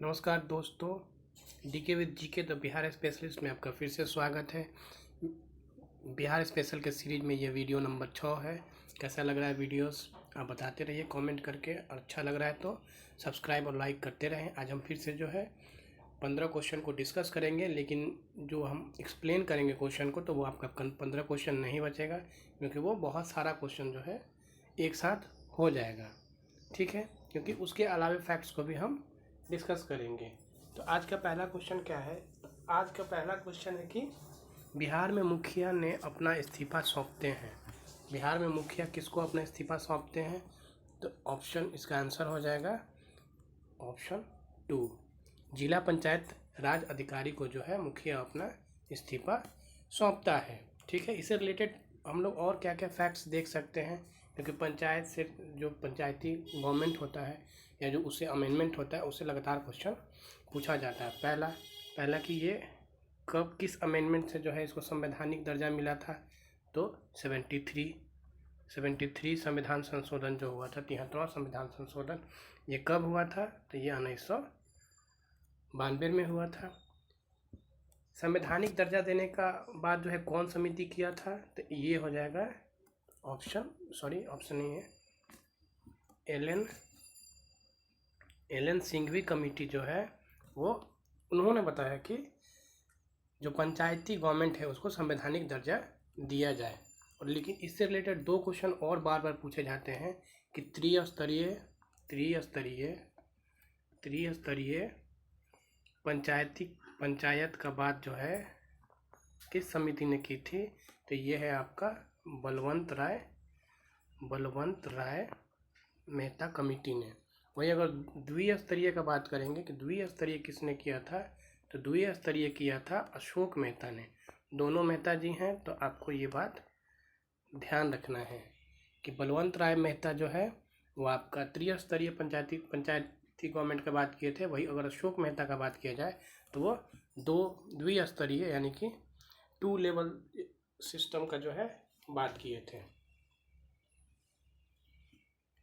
नमस्कार दोस्तों, DK with GK the Bihar specialist में आपका फिर से स्वागत है। बिहार स्पेशल के सीरीज में ये वीडियो नंबर 6 है। कैसा लग रहा है वीडियोस आप बताते रहिए कमेंट करके, और अच्छा लग रहा है तो सब्सक्राइब और लाइक करते रहें। आज हम फिर से जो है 15 क्वेश्चन को डिस्कस करेंगे, लेकिन जो हम एक्सप्लेन करेंगे क्वेश्चन को तो वो आपका 15 क्वेश्चन नहीं बचेगा, क्योंकि वो बहुत सारा क्वेश्चन जो है एक साथ हो जाएगा, ठीक है। क्योंकि उसके अलावा फैक्ट्स को भी हम डिस्कस करेंगे। तो आज का पहला क्वेश्चन क्या है? आज का पहला क्वेश्चन है कि बिहार में मुखिया ने अपना इस्तीफा सौंपते हैं। बिहार में मुखिया किसको अपना इस्तीफा सौंपते हैं? तो ऑप्शन, इसका आंसर हो जाएगा ऑप्शन 2, जिला पंचायत राज अधिकारी को जो है मुखिया अपना इस्तीफा सौंपता है, ठीक है। इससे रिलेटेड हम लोग और क्या क्या फैक्ट्स देख सकते हैं, क्योंकि पंचायत से जो पंचायती गवर्नमेंट होता है या जो उससे अमेंडमेंट होता है उससे लगातार क्वेश्चन पूछा जाता है। पहला कि ये कब किस अमेंडमेंट से जो है इसको संवैधानिक दर्जा मिला था? तो 73 संविधान संशोधन जो हुआ था, 73वां संविधान संशोधन, ये कब हुआ था? तो ये 1992 में हुआ था। संवैधानिक दर्जा देने का बाद जो है कौन समिति किया था? तो ये हो जाएगा ऑप्शन नहीं है, एल एन सिंघवी कमेटी जो है वो उन्होंने बताया कि जो पंचायती गवर्नमेंट है उसको संवैधानिक दर्जा दिया जाए। और लेकिन इससे रिलेटेड दो क्वेश्चन और बार बार पूछे जाते हैं कि त्रिस्तरीय पंचायत का बात जो है किस समिति ने की थी? तो ये है आपका बलवंत राय मेहता कमेटी ने। वही अगर द्विस्तरीय का बात करेंगे कि द्विस्तरीय किसने किया था? तो द्विस्तरीय किया था अशोक मेहता ने। दोनों मेहता जी हैं, तो आपको ये बात ध्यान रखना है कि बलवंत राय मेहता जो है वो आपका त्रिस्तरीय पंचायती गवर्नमेंट का बात किए थे। वही अगर अशोक मेहता का बात किया जाए तो वो द्विस्तरीय यानी कि 2 लेवल सिस्टम का जो है बात किए थे,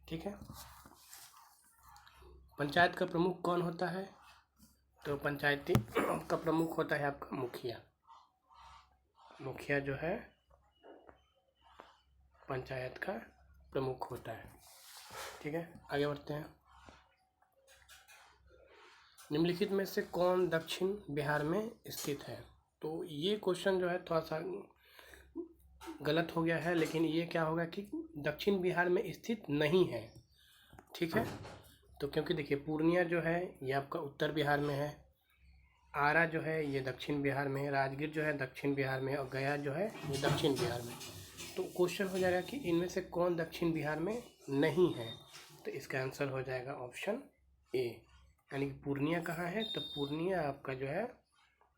ठीक है। पंचायत का प्रमुख कौन होता है? तो पंचायती का प्रमुख होता है आपका मुखिया जो है पंचायत का प्रमुख होता है, ठीक है। आगे बढ़ते हैं। निम्नलिखित में से कौन दक्षिण बिहार में स्थित है? तो ये क्वेश्चन जो है थोड़ा सा गलत हो गया है, लेकिन ये क्या होगा कि दक्षिण बिहार में स्थित नहीं है, ठीक है। तो क्योंकि देखिए पूर्णिया जो है ये आपका उत्तर बिहार में है, आरा जो है ये दक्षिण बिहार में है, राजगीर जो है दक्षिण बिहार में है, और गया जो है ये दक्षिण बिहार में। तो क्वेश्चन हो जाएगा कि इनमें से कौन दक्षिण बिहार में नहीं है? तो इसका आंसर हो जाएगा ऑप्शन ए, यानी कि पूर्णिया कहाँ है? तो पूर्णिया आपका जो है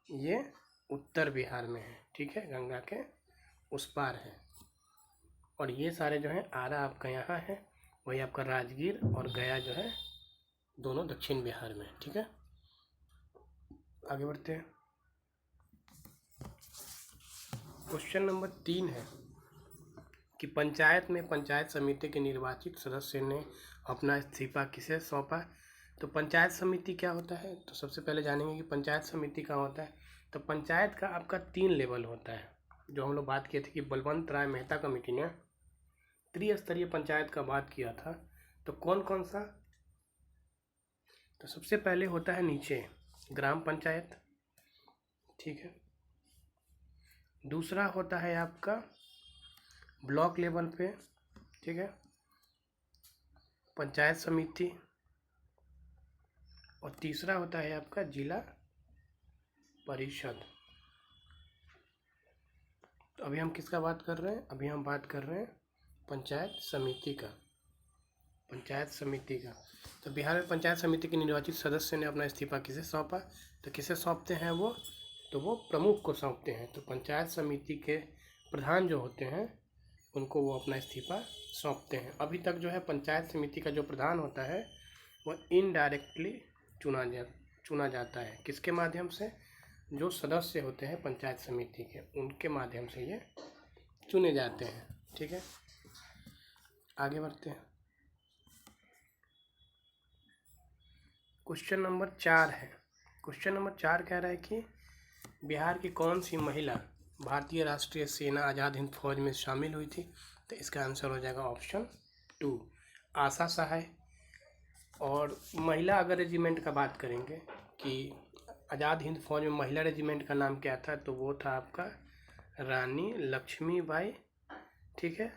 ये उत्तर बिहार में है, ठीक है, गंगा के उस पार है। और ये सारे जो है आरा आपका यहाँ है, वही आपका राजगीर और गया जो है दोनों दक्षिण बिहार में, ठीक है। आगे बढ़ते हैं। क्वेश्चन नंबर 3 है कि पंचायत में पंचायत समिति के निर्वाचित सदस्य ने अपना इस्तीफा किसे सौंपा? तो पंचायत समिति क्या होता है? तो सबसे पहले जानेंगे कि पंचायत समिति क्या होता है। तो पंचायत का आपका 3 लेवल होता है, जो हम लोग बात किए थे कि बलवंत राय मेहता कमेटी ने त्रिस्तरीय पंचायत का बात किया था। तो कौन कौन सा? तो सबसे पहले होता है नीचे ग्राम पंचायत, ठीक है। दूसरा होता है आपका ब्लॉक लेवल पे, ठीक है, पंचायत समिति। और तीसरा होता है आपका जिला परिषद। तो अभी हम किसका बात कर रहे हैं? अभी हम बात कर रहे हैं पंचायत समिति का। तो बिहार में पंचायत समिति के निर्वाचित सदस्य ने अपना इस्तीफा किसे सौंपा? तो किसे सौंपते हैं वो? तो वो प्रमुख को सौंपते हैं। तो पंचायत समिति के प्रधान जो होते हैं उनको वो अपना इस्तीफा सौंपते हैं। अभी तक जो है पंचायत समिति का जो प्रधान होता है वो इनडायरेक्टली चुना जाता है। किसके माध्यम से? जो सदस्य होते हैं पंचायत समिति के, उनके माध्यम से ये चुने जाते हैं, ठीक है। आगे बढ़ते हैं। क्वेश्चन नंबर 4 है। क्वेश्चन नंबर 4 कह रहा है कि बिहार की कौन सी महिला भारतीय राष्ट्रीय सेना आज़ाद हिंद फौज में शामिल हुई थी? तो इसका आंसर हो जाएगा ऑप्शन 2 आशा सहाय। और महिला अगर रेजिमेंट का बात करेंगे कि आज़ाद हिंद फौज में महिला रेजिमेंट का नाम क्या था, तो वो था आपका रानी लक्ष्मीबाई। ठीक है,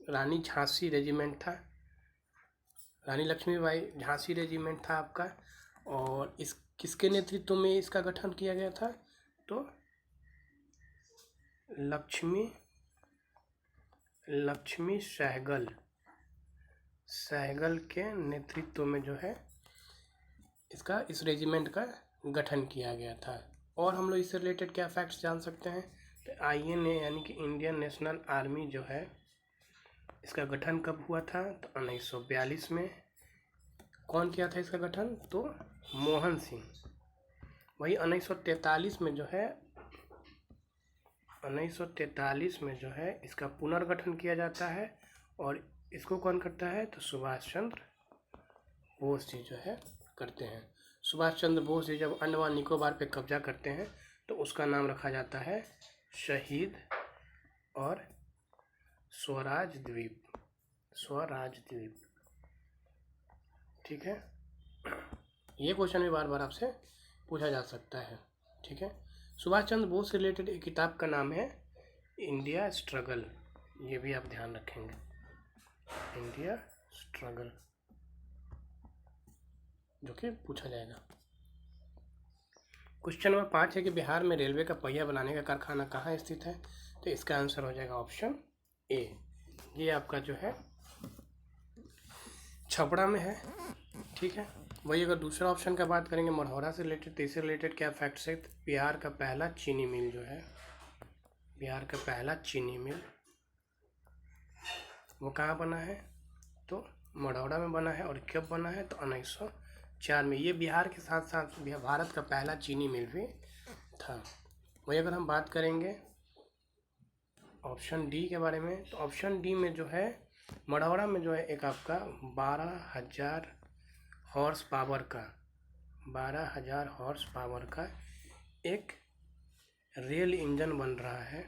रानी झांसी रेजिमेंट था। रानी लक्ष्मीबाई झांसी रेजिमेंट था आपका। और इस किसके नेतृत्व में इसका गठन किया गया था? तो लक्ष्मी सहगल के नेतृत्व में जो है इस रेजिमेंट का गठन किया गया था। और हम लोग इससे रिलेटेड क्या फैक्ट्स जान सकते हैं? तो INA यानी कि इंडियन नेशनल आर्मी जो है इसका गठन कब हुआ था? तो 1942 में। कौन किया था इसका गठन? तो मोहन सिंह। वही 1943 में जो है इसका पुनर्गठन किया जाता है। और इसको कौन करता है? तो सुभाष चंद्र बोस जी जो है करते हैं। सुभाष चंद्र बोस जी जब अंडमान निकोबार पे कब्जा करते हैं तो उसका नाम रखा जाता है शहीद और स्वराज द्वीप। ठीक है, ये क्वेश्चन भी बार बार आपसे पूछा जा सकता है। ठीक है, सुभाष चंद्र बोस से रिलेटेड एक किताब का नाम है इंडिया स्ट्रगल, ये भी आप ध्यान रखेंगे, इंडिया स्ट्रगल, जो कि पूछा जाएगा। क्वेश्चन नंबर 5 है कि बिहार में रेलवे का पहिया बनाने का कारखाना कहाँ स्थित है? तो इसका आंसर हो जाएगा ऑप्शन ए। ये आपका जो है छपरा में है। ठीक है, वही अगर दूसरा ऑप्शन का बात करेंगे मढ़ौरा से रिलेटेड, तो इससे रिलेटेड क्या फैक्ट्स है? बिहार का पहला चीनी मिल जो है, वो कहाँ बना है? तो मढ़ौरा में बना है। और कब बना है? तो 1904 में। ये बिहार के साथ साथ भारत का पहला चीनी मिल भी था। वही अगर हम बात करेंगे ऑप्शन डी के बारे में, तो ऑप्शन डी में जो है मढ़ौरा में जो है एक आपका 12,000 हॉर्स पावर का एक रेल इंजन बन रहा है।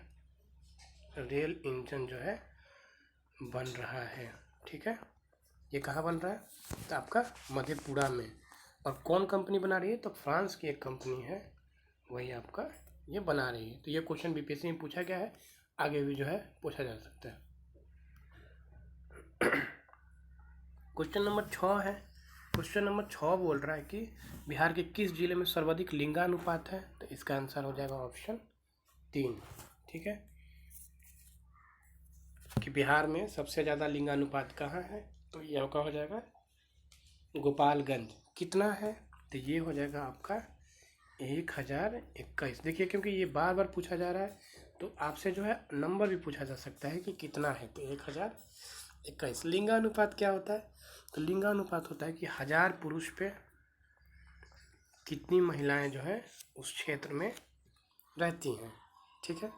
रेल इंजन जो है बन रहा है। ठीक है, ये कहाँ बन रहा है? तो आपका मधेपुरा में। और कौन कंपनी बना रही है? तो फ्रांस की एक कंपनी है, वही आपका ये बना रही है। तो ये क्वेश्चन BPSC में पूछा गया है, आगे भी जो है पूछा जा सकता है। क्वेश्चन नंबर 6 है। क्वेश्चन नंबर 6 बोल रहा है कि बिहार के किस जिले में सर्वाधिक लिंगानुपात है? तो इसका आंसर हो जाएगा ऑप्शन 3। ठीक है, कि बिहार में सबसे ज़्यादा लिंगानुपात कहाँ है? तो ये आपका हो जाएगा गोपालगंज। कितना है? तो ये हो जाएगा आपका 1021। देखिए, क्योंकि ये बार बार पूछा जा रहा है तो आपसे जो है नंबर भी पूछा जा सकता है कि कितना है। तो 1021। लिंगानुपात क्या होता है? तो लिंगानुपात होता है कि 1000 पुरुष पे कितनी महिलाएं जो है उस क्षेत्र में रहती हैं। ठीक है,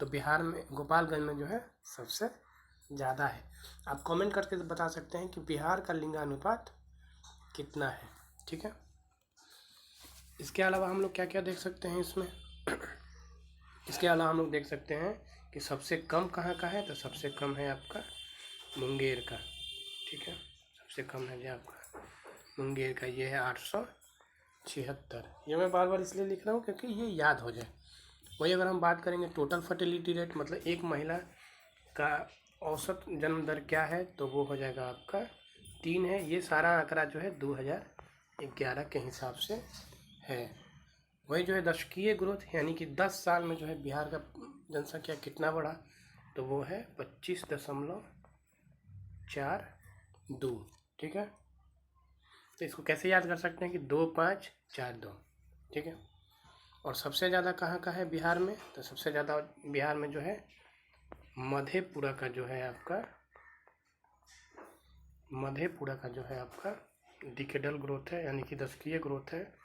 तो बिहार में गोपालगंज में जो है सबसे ज़्यादा है। आप कमेंट करके बता सकते हैं कि बिहार का लिंगानुपात कितना है। ठीक है, इसके अलावा हम लोग क्या क्या देख सकते हैं इसमें? इसके अलावा हम लोग देख सकते हैं कि सबसे कम कहाँ का है? तो सबसे कम है आपका मुंगेर का। ठीक है, सबसे कम है जो आपका मुंगेर का, ये है 876। ये मैं बार बार इसलिए लिख रहा हूँ क्योंकि ये याद हो जाए। वही अगर हम बात करेंगे टोटल फर्टिलिटी रेट, मतलब एक महिला का औसत जन्म दर क्या है? तो वो हो जाएगा आपका 3 है। ये सारा आंकड़ा जो है 2011 के हिसाब से है। वही जो है दशकीय ग्रोथ, यानी कि 10 साल में जो है बिहार का जनसंख्या कितना बढ़ा? तो वो है 25.42। ठीक है, तो इसको कैसे याद कर सकते हैं कि 2542। ठीक है, और सबसे ज़्यादा कहाँ का है बिहार में? तो सबसे ज़्यादा बिहार में जो है मधेपुरा का जो है आपका डिकेडल ग्रोथ है, यानी कि दशकीय ग्रोथ है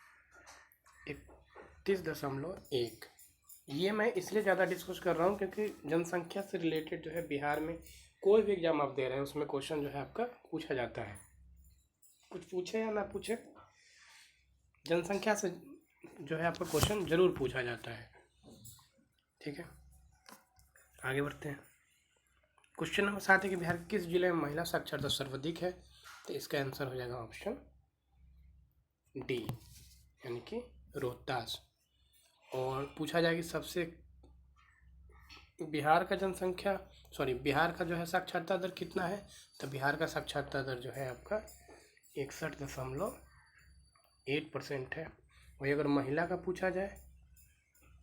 31.1। ये मैं इसलिए ज़्यादा डिस्कस कर रहा हूँ क्योंकि जनसंख्या से रिलेटेड जो है बिहार में कोई भी एग्जाम आप दे रहे हैं उसमें क्वेश्चन जो है आपका पूछा जाता है, कुछ पूछे या ना पूछे, जनसंख्या से जो है आपका क्वेश्चन जरूर पूछा जाता है। ठीक है, आगे बढ़ते हैं। क्वेश्चन नंबर 7 है कि बिहार के किस जिले में महिला साक्षरता सर्वाधिक है? तो इसका आंसर हो जाएगा ऑप्शन डी, यानी कि रोहतास। और पूछा जाएगा सबसे बिहार का बिहार का जो है साक्षरता दर कितना है? तो बिहार का साक्षरता दर जो है आपका 61.8% है। वही अगर महिला का पूछा जाए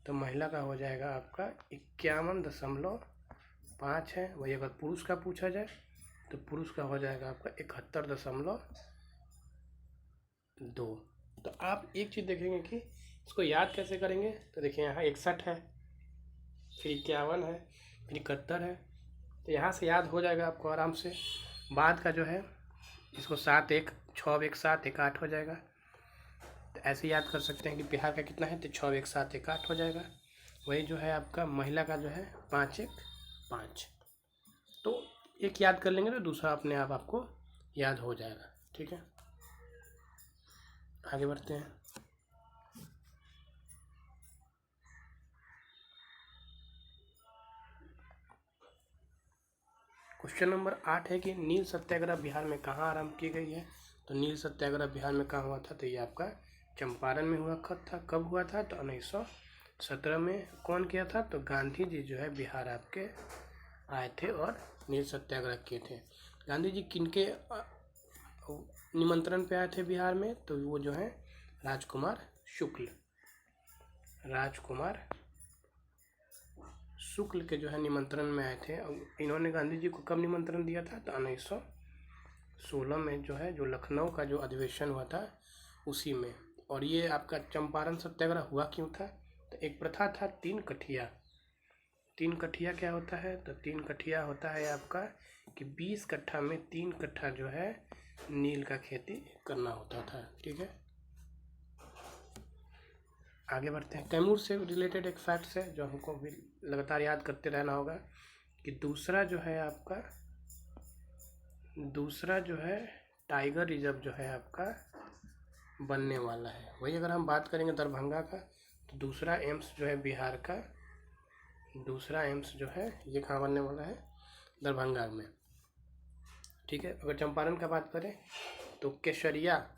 तो महिला का हो जाएगा आपका 51.5 है। वही अगर पुरुष का पूछा जाए तो पुरुष का हो जाएगा आपका 71.2। तो आप एक चीज़ देखेंगे कि इसको याद कैसे करेंगे। तो देखिए यहाँ 61 है, फिर 51 है, फिर 71 है, तो यहाँ से याद हो जाएगा आपको आराम से। बाद का जो है इसको 7 1 6 1 7 1 8 हो जाएगा। तो ऐसे याद कर सकते हैं कि बिहार का कितना है, तो 6 1 7 1 8 हो जाएगा। वही जो है आपका महिला का जो है 5 1 5। तो एक याद कर लेंगे तो दूसरा अपने आप आपको याद हो जाएगा। ठीक है, आगे बढ़ते हैं। क्वेश्चन नंबर 8 है कि नील सत्याग्रह बिहार में कहाँ आरंभ की गई है? तो नील सत्याग्रह बिहार में कहाँ हुआ था? तो ये आपका चंपारण में हुआ था। कब हुआ था? तो 1917 में। कौन किया था? तो गांधी जी जो है बिहार आपके आए थे और नील सत्याग्रह किए थे। गांधी जी किनके निमंत्रण पे आए थे बिहार में? तो वो जो है राजकुमार शुक्ल के जो है निमंत्रण में आए थे। इन्होंने गांधी जी को कब निमंत्रण दिया था? तो 1916 में जो है, जो लखनऊ का जो अधिवेशन हुआ था उसी में। और ये आपका चंपारण सत्याग्रह हुआ क्यों था? तो एक प्रथा था 3 कठिया। 3 कठिया क्या होता है? तो 3 कठिया होता है आपका कि 20 कट्ठा में 3 कट्ठा जो है नील का खेती करना होता था। ठीक है, आगे बढ़ते हैं। कैमूर से रिलेटेड एक फैक्ट्स है जो हमको भी लगातार याद करते रहना होगा कि दूसरा जो है टाइगर रिजर्व जो है आपका बनने वाला है। वही अगर हम बात करेंगे दरभंगा का, तो दूसरा एम्स जो है बिहार का, दूसरा एम्स जो है ये कहाँ बनने वाला है? दरभंगा में। ठीक है, अगर चंपारण का बात करें तो केसरिया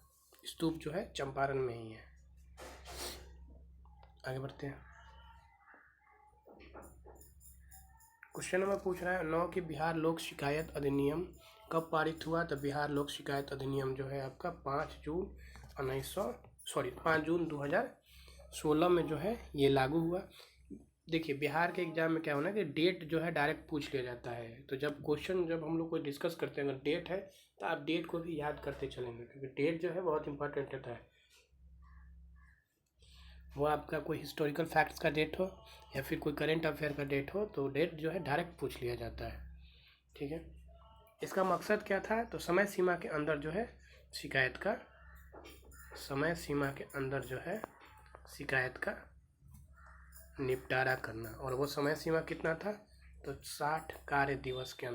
स्तूप जो है चंपारण में ही है। आगे बढ़ते हैं। क्वेश्चन नंबर पूछ रहा है 9 कि बिहार लोक शिकायत अधिनियम कब पारित हुआ? तो बिहार लोक शिकायत अधिनियम जो है आपका 5 जून 2016 में जो है ये लागू हुआ। देखिए बिहार के एग्जाम में क्या होना है कि डेट जो है डायरेक्ट पूछ लिया जाता है। तो जब हम लोग को डिस्कस करते हैं, अगर डेट है तो आप डेट को भी याद करते चलेंगे, क्योंकि डेट जो है बहुत इंपॉर्टेंट होता है। वो आपका कोई हिस्टोरिकल फैक्ट्स का डेट हो या फिर कोई करंट अफेयर का डेट हो, तो डेट जो है डायरेक्ट पूछ लिया जाता है। ठीक है, इसका मकसद क्या था? तो समय सीमा के अंदर जो है शिकायत का निपटारा करना। और वो समय सीमा कितना था? तो 60 कार्य दिवस के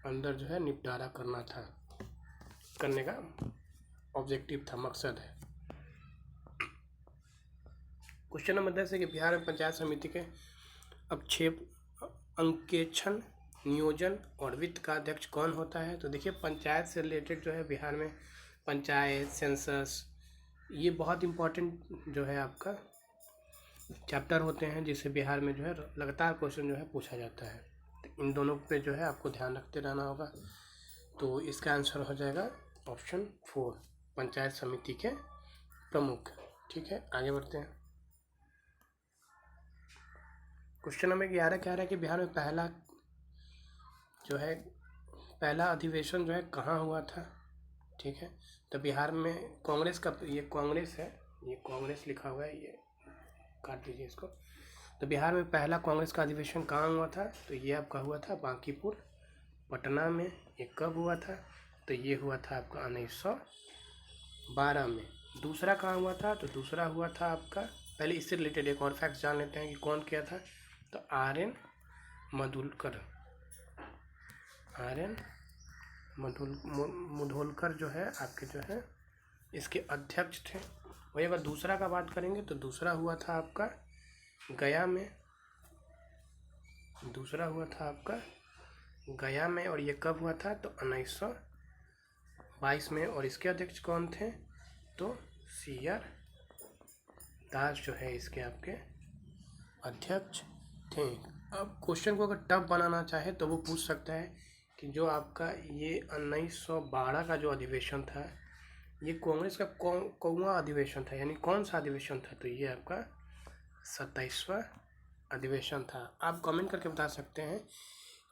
अंदर जो है निपटारा करने का ऑब्जेक्टिव था, मकसद है। क्वेश्चन नंबर 10 है कि बिहार में पंचायत समिति के अंकेक्षण, नियोजन और वित्त का अध्यक्ष कौन होता है? तो देखिए पंचायत से रिलेटेड जो है बिहार में पंचायत, सेंसस, ये बहुत इम्पोर्टेंट जो है आपका चैप्टर होते हैं, जिससे बिहार में जो है लगातार क्वेश्चन जो है पूछा जाता है। तो इन दोनों पे जो है आपको ध्यान रखते रहना होगा। तो इसका आंसर हो जाएगा ऑप्शन 4, पंचायत समिति के प्रमुख। ठीक है, आगे बढ़ते हैं। क्वेश्चन नंबर 11 कह रहा है कि बिहार में पहला अधिवेशन जो है कहाँ हुआ था? ठीक है, तो बिहार में कांग्रेस का, ये कांग्रेस है, ये कांग्रेस लिखा हुआ है, ये काट दीजिए इसको। तो बिहार में पहला कांग्रेस का अधिवेशन कहाँ हुआ था? तो ये आपका हुआ था बांकीपुर, पटना में। ये कब हुआ था? तो ये हुआ था आपका 1912 में। दूसरा कहाँ हुआ था? तो दूसरा हुआ था आपका, पहले इससे रिलेटेड एक और फैक्ट जान लेते हैं कि कौन किया था। तो RN मुधोलकर, RN मुधोलकर जो है आपके जो है इसके अध्यक्ष थे। वही अगर दूसरा का बात करेंगे तो दूसरा हुआ था आपका गया में, दूसरा हुआ था आपका गया में, और ये कब हुआ था तो 1922 में। और इसके अध्यक्ष कौन थे तो CR दास जो है इसके आपके अध्यक्ष थे। अब क्वेश्चन को अगर टफ बनाना चाहे तो वो पूछ सकता है कि जो आपका ये 1912 का जो अधिवेशन था, ये कांग्रेस का कौवा अधिवेशन था, यानी कौन सा अधिवेशन था, तो ये आपका 27वां अधिवेशन था। आप कमेंट करके बता सकते हैं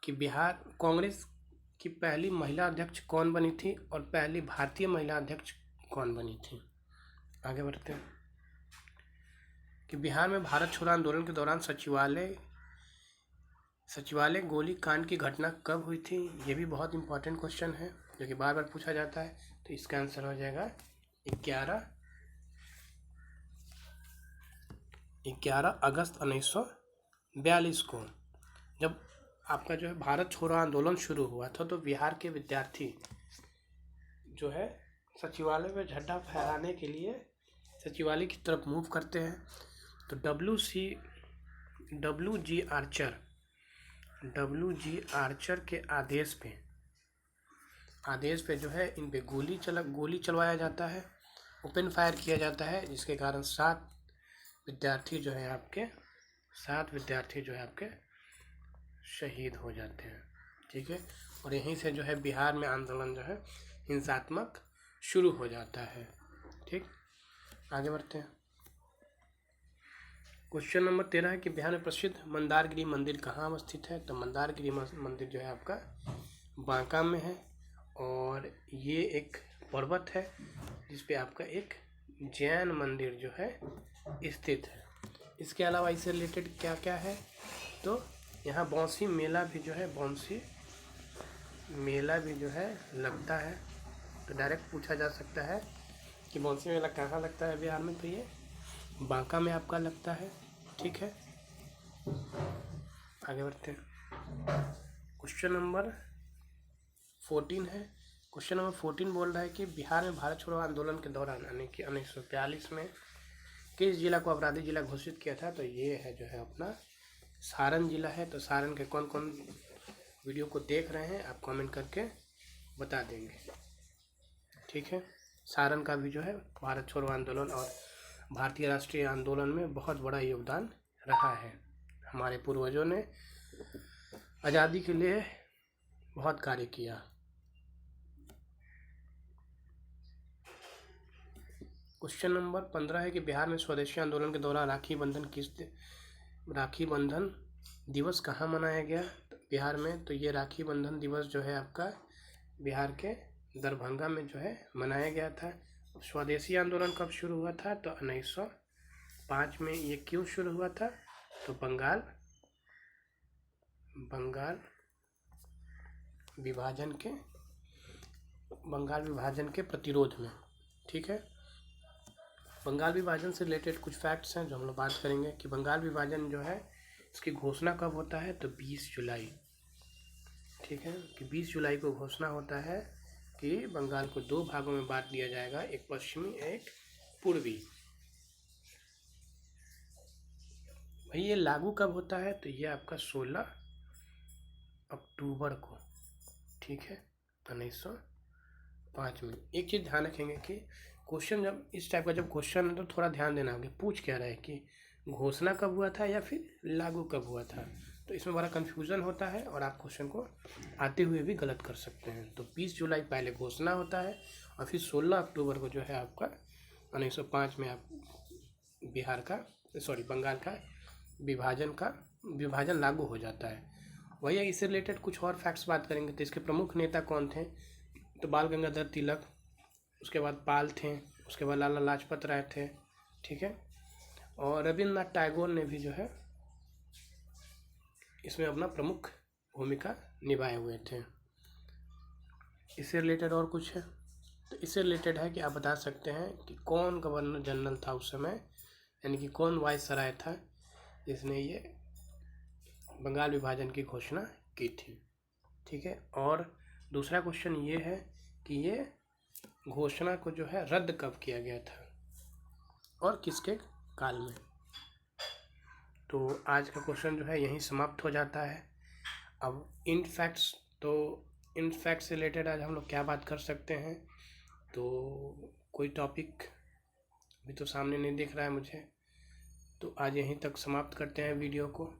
कि बिहार कांग्रेस की पहली महिला अध्यक्ष कौन बनी थी और पहली भारतीय महिला अध्यक्ष कौन बनी थी। आगे बढ़ते हैं कि बिहार में भारत छोड़ो आंदोलन के दौरान सचिवालय गोली कांड की घटना कब हुई थी। ये भी बहुत इंपॉर्टेंट क्वेश्चन है जो कि बार बार पूछा जाता है। तो इसका आंसर हो जाएगा 11 अगस्त 1942 को। जब आपका जो है भारत छोड़ो आंदोलन शुरू हुआ था तो बिहार के विद्यार्थी जो है सचिवालय में झंडा फहराने के लिए सचिवालय की तरफ मूव करते हैं। तो WG आर्चर के आदेश पे जो है इन पे गोली चलवाया जाता है, ओपन फायर किया जाता है, जिसके कारण 7 विद्यार्थी जो है आपके शहीद हो जाते हैं। ठीक है, और यहीं से जो है बिहार में आंदोलन जो है हिंसात्मक शुरू हो जाता है। ठीक, आगे बढ़ते हैं। क्वेश्चन नंबर 13 है कि बिहार में प्रसिद्ध मंदारगिरी मंदिर कहाँ अवस्थित है। तो मंदारगिरी मंदिर जो है आपका बांका में है, और ये एक पर्वत है जिस पे आपका एक जैन मंदिर जो है स्थित है। इसके अलावा इससे रिलेटेड क्या क्या है तो यहाँ बांसी मेला भी जो है लगता है। तो डायरेक्ट पूछा जा सकता है कि बांसी मेला कहाँ लगता है बिहार में, तो ये बांका में आपका लगता है। ठीक है, आगे बढ़ते हैं। क्वेश्चन नंबर 14 है। क्वेश्चन नंबर 14 बोल रहा है कि बिहार में भारत छोड़ो आंदोलन के दौरान यानी कि 1942 में किस जिला को अपराधी जिला घोषित किया था। तो ये है जो है अपना सारण जिला है। तो सारण के कौन कौन वीडियो को देख रहे हैं आप कमेंट करके बता देंगे। ठीक है, सारण का भी जो है भारत छोड़ो आंदोलन और भारतीय राष्ट्रीय आंदोलन में बहुत बड़ा योगदान रहा है। हमारे पूर्वजों ने आज़ादी के लिए बहुत कार्य किया। क्वेश्चन नंबर 15 है कि बिहार में स्वदेशी आंदोलन के दौरान राखी बंधन दिवस कहाँ मनाया गया बिहार में। तो ये राखी बंधन दिवस जो है आपका बिहार के दरभंगा में जो है मनाया गया था। स्वदेशी आंदोलन कब शुरू हुआ था तो 1905 में। ये क्यों शुरू हुआ था तो बंगाल विभाजन के प्रतिरोध में। ठीक है, बंगाल विभाजन से रिलेटेड कुछ फैक्ट्स हैं जो हम लोग बात करेंगे कि बंगाल विभाजन जो है इसकी घोषणा कब होता है तो 20 जुलाई। ठीक है, कि 20 जुलाई को घोषणा होता है कि बंगाल को 2 भागों में बांट दिया जाएगा, एक पश्चिमी एक पूर्वी। भाई ये लागू कब होता है तो ये आपका 16 अक्टूबर को। ठीक है, 1905 में। एक चीज़ ध्यान रखेंगे कि क्वेश्चन जब इस टाइप का जब क्वेश्चन है तो थोड़ा ध्यान देना होगा पूछ क्या रहा है कि घोषणा कब हुआ था या फिर लागू कब हुआ था। तो इसमें बड़ा कन्फ्यूज़न होता है और आप क्वेश्चन को आते हुए भी गलत कर सकते हैं। तो 20 जुलाई पहले घोषणा होता है और फिर 16 अक्टूबर को जो है आपका 1905 में आप बंगाल का विभाजन लागू हो जाता है। वही इससे रिलेटेड कुछ और फैक्ट्स बात करेंगे। तो इसके प्रमुख नेता कौन थे तो बाल गंगाधर तिलक, उसके बाद पाल थे, उसके बाद लाला लाजपत राय थे। ठीक है, और रविन्द्रनाथ टैगोर ने भी जो है इसमें अपना प्रमुख भूमिका निभाए हुए थे। इससे रिलेटेड और कुछ है तो इससे रिलेटेड है कि आप बता सकते हैं कि कौन गवर्नर जनरल था उस समय, यानी कि कौन वायसराय था जिसने ये बंगाल विभाजन की घोषणा की थी। ठीक है, और दूसरा क्वेश्चन ये है कि ये घोषणा को जो है रद्द कब किया गया था और किसके काल में। तो आज का क्वेश्चन जो है यहीं समाप्त हो जाता है। अब इन फैक्ट्स से रिलेटेड आज हम लोग क्या बात कर सकते हैं, तो कोई टॉपिक अभी तो सामने नहीं दिख रहा है मुझे, तो आज यहीं तक समाप्त करते हैं वीडियो को।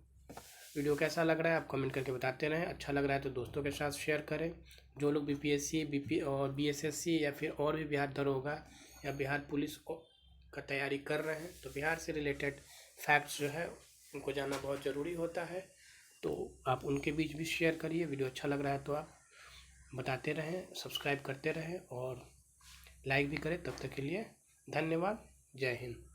वीडियो कैसा लग रहा है आप कमेंट करके बताते रहें। अच्छा लग रहा है तो दोस्तों के साथ शेयर करें। जो लोग बीपीएससी और बीएसएससी या फिर और भी बिहार दरोगा या बिहार पुलिस का तैयारी कर रहे हैं, तो बिहार से रिलेटेड फैक्ट्स जो है उनको जानना बहुत ज़रूरी होता है, तो आप उनके बीच भी शेयर करिए। वीडियो अच्छा लग रहा है तो आप बताते रहें, सब्सक्राइब करते रहें और लाइक भी करें। तब तक के लिए धन्यवाद। जय हिंद।